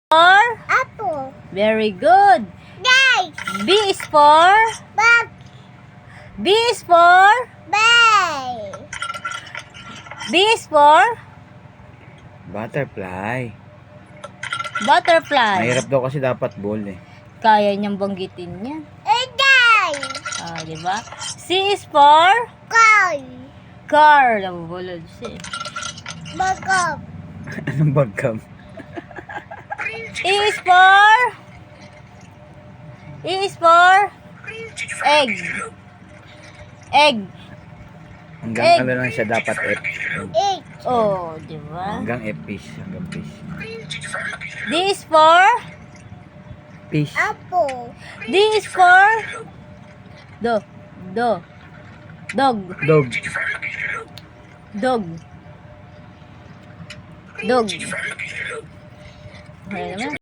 for? Apple. Very good. Guys. B is for? Bag. B is for? Bag. B is for? Butterfly. Butterfly. Mahirap daw kasi dapat ball eh. Kaya niyang banggitin yan. Guys. Ah, di ba? C is for? Car. Car. Nabubulod siya eh. Bagap. Anong bagkam? E is for? E is for? Egg. Egg. Hanggang Egg. ano lang siya dapat F. Egg. Oh, di ba? Hanggang F fish. Hanggang fish. D is for? Fish. Apple. D is for? Do. Dog. Dog. Dog. Dog. Ano naman?